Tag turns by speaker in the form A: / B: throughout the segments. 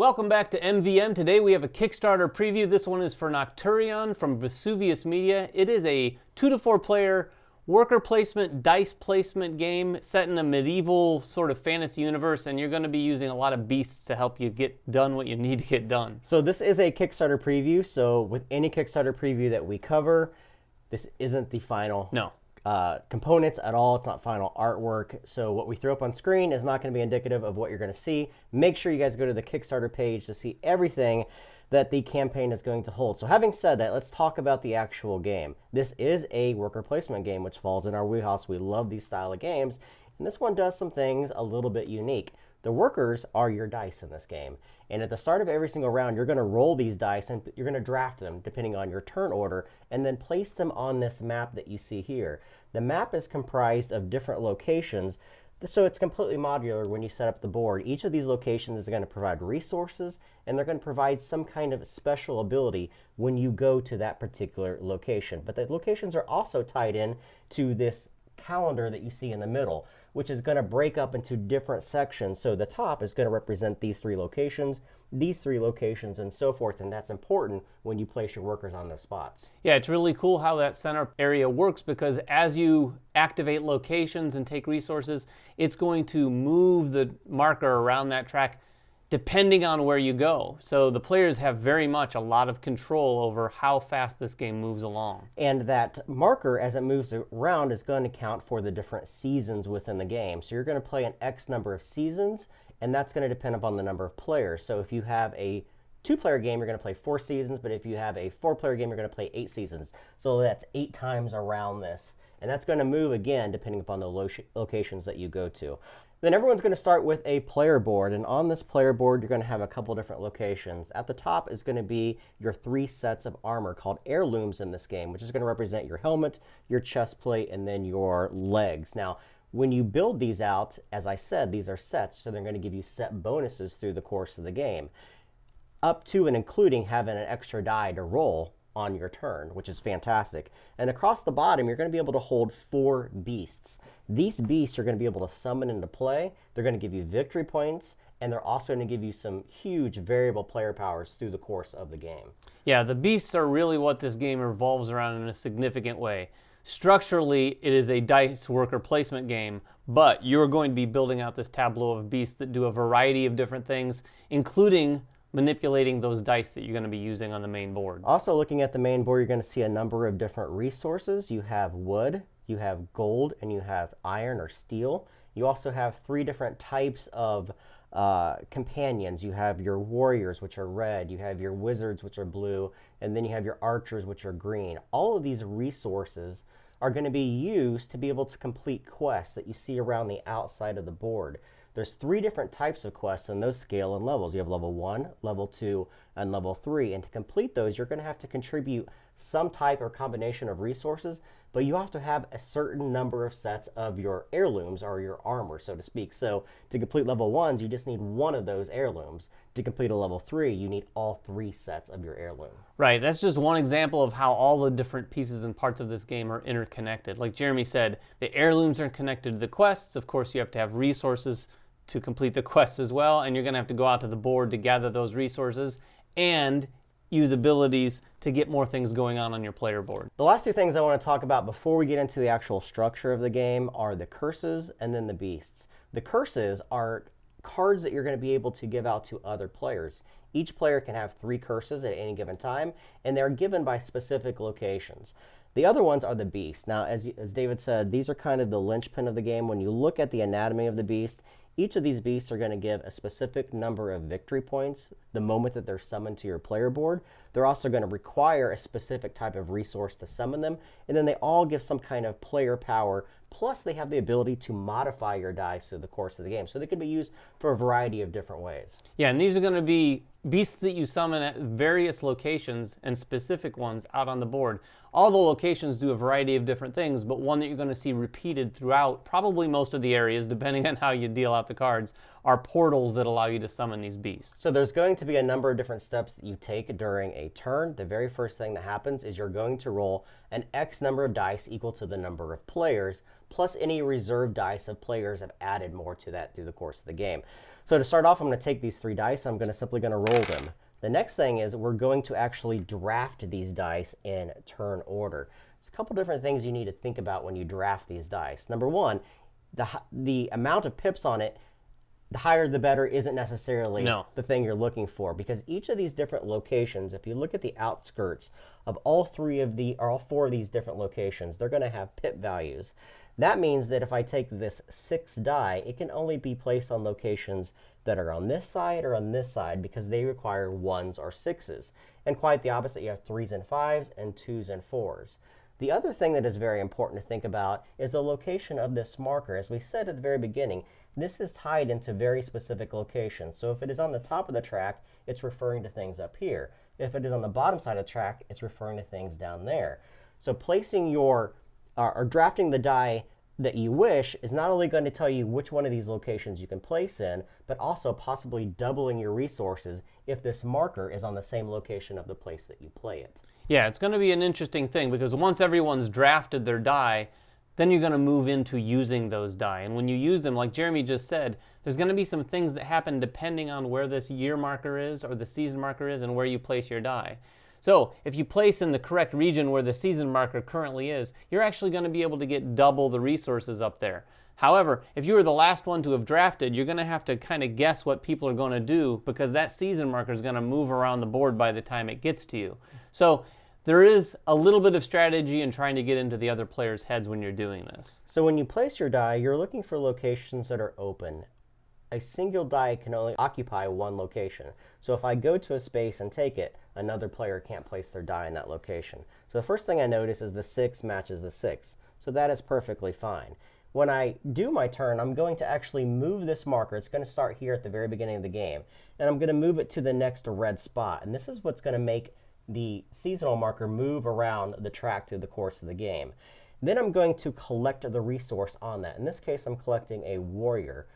A: Welcome back to MVM. Today we have a Kickstarter preview. This one is for Nocturion from Vesuvius Media. It is a 2 to 4 player worker placement, dice placement game set in a medieval sort of fantasy universe, and you're going to be using a lot of beasts to help you get done what you need to get done.
B: So this is a Kickstarter preview, so with any Kickstarter preview that we cover, this isn't the final components at all. It's not final artwork. So what we throw up on screen is not going to be indicative of what you're going to see. Make sure you guys go to the Kickstarter page to see everything that the campaign is going to hold. So having said that, let's talk about the actual game. This is a worker placement game, which falls in our wheelhouse. We love these style of games. And this one does some things a little bit unique. The workers are your dice in this game. And at the start of every single round, you're going to roll these dice and you're going to draft them depending on your turn order and then place them on this map that you see here. The map is comprised of different locations, so it's completely modular when you set up the board. Each of these locations is going to provide resources and they're going to provide some kind of special ability when you go to that particular location. But the locations are also tied in to this calendar that you see in the middle, which is going to break up into different sections. So the top is going to represent these three locations, and so forth, and that's important when you place your workers on those spots.
A: Yeah, it's really cool how that center area works, because as you activate locations and take resources, it's going to move the marker around that track depending on where you go. So the players have very much a lot of control over how fast this game moves along.
B: And that marker, as it moves around, is going to count for the different seasons within the game. So you're going to play an X number of seasons, and that's going to depend upon the number of players. So if you have a 2-player game, you're going to play 4 seasons, but if you have a 4-player game, you're going to play 8 seasons. So that's 8 times around this. And that's going to move again depending upon the locations that you go to. Then everyone's going to start with a player board, and on this player board you're going to have a couple different locations. At the top is going to be your 3 sets of armor called heirlooms in this game, which is going to represent your helmet, your chest plate, and then your legs. Now, when you build these out, as I said, these are sets, so they're going to give you set bonuses through the course of the game, up to and including having an extra die to roll on your turn, which is fantastic. And across the bottom, you're going to be able to hold 4 beasts. These beasts are going to be able to summon into play. They're going to give you victory points, and they're also going to give you some huge variable player powers through the course of the game.
A: Yeah, the beasts are really what this game revolves around in a significant way. Structurally, it is a dice worker placement game, but you're going to be building out this tableau of beasts that do a variety of different things, including manipulating those dice that you're going to be using on the main board.
B: Also, looking at the main board, you're going to see a number of different resources. You have wood, you have gold, and you have iron or steel. You also have 3 different types of companions. You have your warriors, which are red, you have your wizards, which are blue, and then you have your archers, which are green. All of these resources are going to be used to be able to complete quests that you see around the outside of the board. There's 3 different types of quests, and those scale in levels. You have level 1, level 2, and level 3. And to complete those, you're going to have to contribute some type or combination of resources, but you have to have a certain number of sets of your heirlooms, or your armor, so to speak. So to complete level 1s, you just need 1 of those heirlooms. To complete a level 3, you need all 3 sets of your heirloom.
A: Right, that's just one example of how all the different pieces and parts of this game are interconnected. Like Jeremy said, the heirlooms are connected to the quests. Of course, you have to have resources to complete the quests as well, and you're going to have to go out to the board to gather those resources and use abilities to get more things going on your player board.
B: The last 2 things I want to talk about before we get into the actual structure of the game are the curses and then the beasts. The curses are cards that you're going to be able to give out to other players. Each player can have 3 curses at any given time, and they're given by specific locations. The other ones are the beasts. Now, as David said, these are kind of the linchpin of the game. When you look at the anatomy of the beast, each of these beasts are going to give a specific number of victory points the moment that they're summoned to your player board. They're also going to require a specific type of resource to summon them, and then they all give some kind of player power, plus they have the ability to modify your dice through the course of the game. So they can be used for a variety of different ways.
A: Yeah, and these are going to be beasts that you summon at various locations and specific ones out on the board. All the locations do a variety of different things, but one that you're going to see repeated throughout probably most of the areas, depending on how you deal out the cards, are portals that allow you to summon these beasts.
B: So there's going to be a number of different steps that you take during a turn. The very first thing that happens is you're going to roll an X number of dice equal to the number of players, plus any reserve dice of players have added more to that through the course of the game. So to start off, I'm going to take these 3 dice. I'm simply going to roll them. The next thing is we're going to actually draft these dice in turn order. There's a couple different things you need to think about when you draft these dice. Number one, the amount of pips on it, the higher the better, isn't necessarily the thing you're looking for, because each of these different locations, if you look at the outskirts of all 4 of these different locations, they're going to have pip values. That means that if I take this 6 die, it can only be placed on locations that are on this side or on this side, because they require 1s or 6s. And quite the opposite, you have 3s and 5s and 2s and 4s. The other thing that is very important to think about is the location of this marker. As we said at the very beginning, this is tied into very specific locations. So if it is on the top of the track, it's referring to things up here. If it is on the bottom side of the track, it's referring to things down there. So placing or drafting the die that you wish is not only going to tell you which one of these locations you can place in, but also possibly doubling your resources if this marker is on the same location of the place that you play it.
A: Yeah, it's going to be an interesting thing, because once everyone's drafted their die, then you're going to move into using those die. And when you use them, like Jeremy just said, there's going to be some things that happen depending on where this year marker is or the season marker is and where you place your die. So if you place in the correct region where the season marker currently is, you're actually going to be able to get double the resources up there. However, if you were the last one to have drafted, you're going to have to kind of guess what people are going to do, because that season marker is going to move around the board by the time it gets to you. So there is a little bit of strategy in trying to get into the other players' heads when you're doing this.
B: So when you place your die, you're looking for locations that are open. A single die can only occupy 1 location. So if I go to a space and take it, another player can't place their die in that location. So the first thing I notice is the 6 matches the 6. So that is perfectly fine. When I do my turn, I'm going to actually move this marker. It's going to start here at the very beginning of the game. And I'm going to move it to the next red spot. And this is what's going to make the seasonal marker move around the track through the course of the game. Then I'm going to collect the resource on that. In this case, I'm collecting a warrior.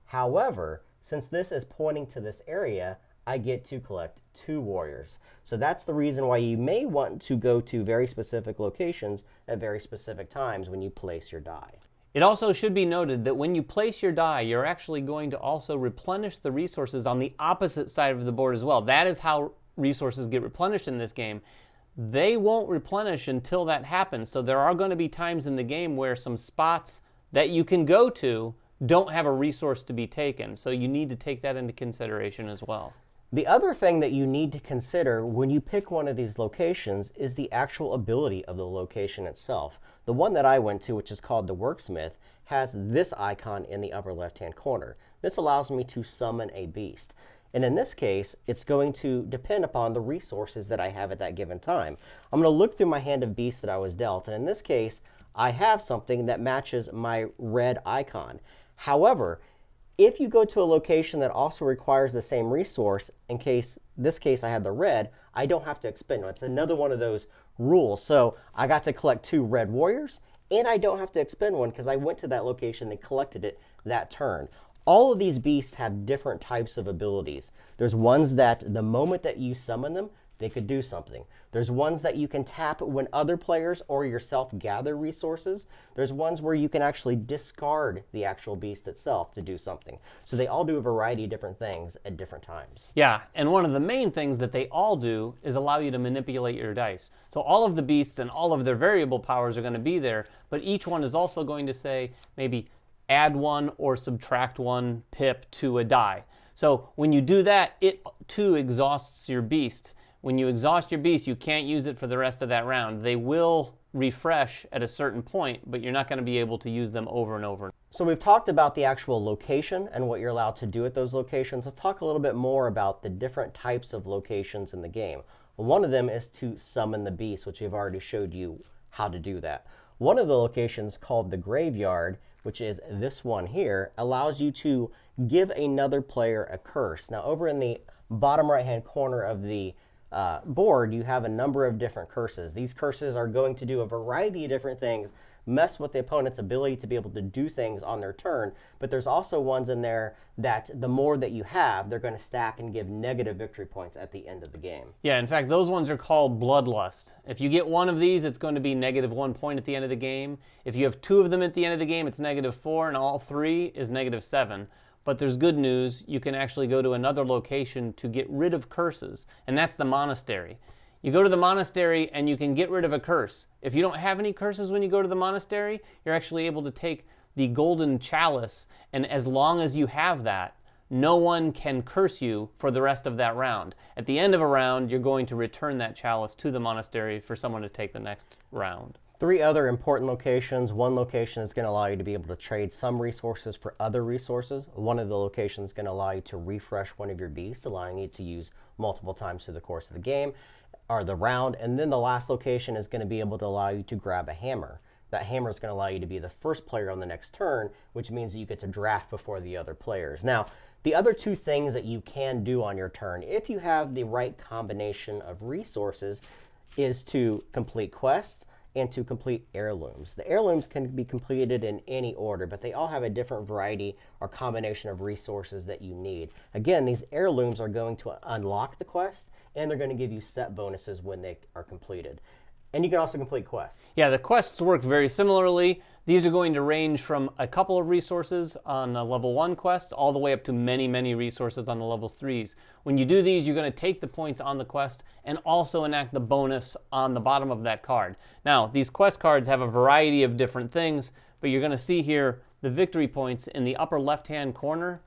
B: However, since this is pointing to this area, I get to collect 2 warriors. So that's the reason why you may want to go to very specific locations at very specific times when you place your die.
A: It also should be noted that when you place your die, you're actually going to also replenish the resources on the opposite side of the board as well. That is how resources get replenished in this game. They won't replenish until that happens. So there are going to be times in the game where some spots that you can go to don't have a resource to be taken. So you need to take that into consideration as well.
B: The other thing that you need to consider when you pick one of these locations is the actual ability of the location itself. The one that I went to, which is called the Worksmith, has this icon in the upper left-hand corner. This allows me to summon a beast. And in this case, it's going to depend upon the resources that I have at that given time. I'm going to look through my hand of beasts that I was dealt, and in this case, I have something that matches my red icon. However, if you go to a location that also requires the same resource, in this case I had the red, I don't have to expend one. It's another one of those rules. So I got to collect 2 red warriors, and I don't have to expend one because I went to that location and collected it that turn. All of these beasts have different types of abilities. There's ones that the moment that you summon them, they could do something. There's ones that you can tap when other players or yourself gather resources. There's ones where you can actually discard the actual beast itself to do something. So they all do a variety of different things at different times.
A: Yeah, and one of the main things that they all do is allow you to manipulate your dice. So all of the beasts and all of their variable powers are going to be there, but each one is also going to say maybe add 1 or subtract 1 pip to a die. So when you do that, it too exhausts your beast. When you exhaust your beast, you can't use it for the rest of that round. They will refresh at a certain point, but you're not going to be able to use them over and over.
B: So we've talked about the actual location and what you're allowed to do at those locations. Let's talk a little bit more about the different types of locations in the game. One of them is to summon the beast, which we've already showed you how to do that. One of the locations, called the graveyard, which is this one here, allows you to give another player a curse. Now over in the bottom right hand corner of the board, you have a number of different curses. These curses are going to do a variety of different things, mess with the opponent's ability to be able to do things on their turn, but there's also ones in there that the more that you have, they're going to stack and give negative victory points at the end of the game.
A: Yeah, in fact, those ones are called Bloodlust. If you get one of these, it's going to be -1 point at the end of the game. If you have 2 of them at the end of the game, it's -4, and all 3 is -7. But there's good news. You can actually go to another location to get rid of curses, and that's the monastery. You go to the monastery and you can get rid of a curse. If you don't have any curses when you go to the monastery, you're actually able to take the golden chalice, and as long as you have that, no one can curse you for the rest of that round. At the end of a round, you're going to return that chalice to the monastery for someone to take the next round.
B: 3 other important locations. One location is going to allow you to be able to trade some resources for other resources. One of the locations is going to allow you to refresh one of your beasts, allowing you to use multiple times through the course of the game or the round. And then the last location is going to be able to allow you to grab a hammer. That hammer is going to allow you to be the first player on the next turn, which means that you get to draft before the other players. Now, the other 2 things that you can do on your turn, if you have the right combination of resources, is to complete quests and to complete heirlooms. The heirlooms can be completed in any order, but they all have a different variety or combination of resources that you need. Again, these heirlooms are going to unlock the quest, and they're going to give you set bonuses when they are completed. And you can also complete quests.
A: Yeah, the quests work very similarly. These are going to range from a couple of resources on the level 1 quests all the way up to many, many resources on the level 3s. When you do these, you're going to take the points on the quest and also enact the bonus on the bottom of that card. Now, these quest cards have a variety of different things, but you're going to see here the victory points in the upper left-hand corner.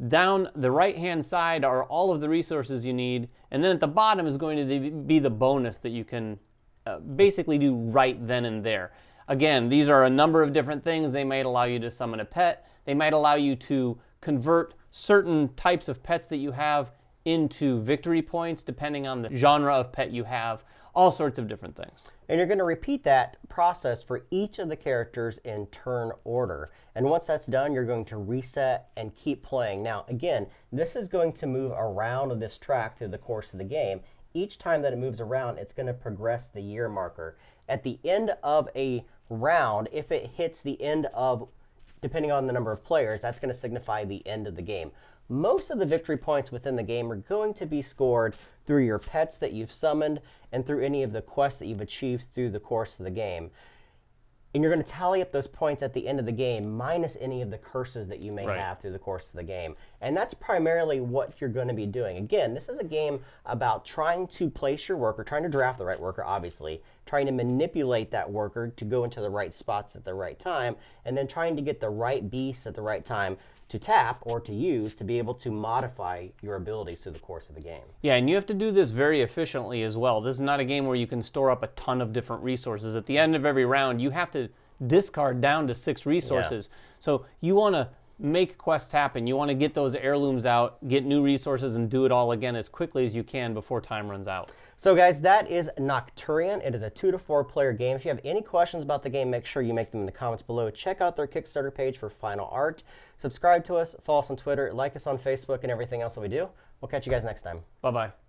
A: Down the right-hand side are all of the resources you need, and then at the bottom is going to be the bonus that you can basically do right then and there. Again, these are a number of different things. They might allow you to summon a pet. They might allow you to convert certain types of pets that you have into victory points, depending on the genre of pet you have. All sorts of different things.
B: And you're going to repeat that process for each of the characters in turn order. And once that's done, you're going to reset and keep playing. Now, again, this is going to move around this track through the course of the game. Each time that it moves around, it's going to progress the year marker. At the end of a round, if it hits the end of, depending on the number of players, that's going to signify the end of the game. Most of the victory points within the game are going to be scored through your pets that you've summoned and through any of the quests that you've achieved through the course of the game. And you're going to tally up those points at the end of the game minus any of the curses that you may have through the course of the game. And that's primarily what you're going to be doing. Again, this is a game about trying to place your worker, trying to draft the right worker, obviously, trying to manipulate that worker to go into the right spots at the right time, and then trying to get the right beasts at the right time to tap or to use to be able to modify your abilities through the course of the game.
A: Yeah, and you have to do this very efficiently as well. This is not a game where you can store up a ton of different resources. At the end of every round, you have to discard down to 6 resources. Yeah. So you want to make quests happen. You want to get those heirlooms out, get new resources, and do it all again as quickly as you can before time runs out.
B: So guys, that is Nocturion. It is a 2 to 4 player game. If you have any questions about the game, make sure you make them in the comments below. Check out their Kickstarter page for final art. Subscribe to us, follow us on Twitter, like us on Facebook, and everything else that we do. We'll catch you guys next time.
A: Bye-bye.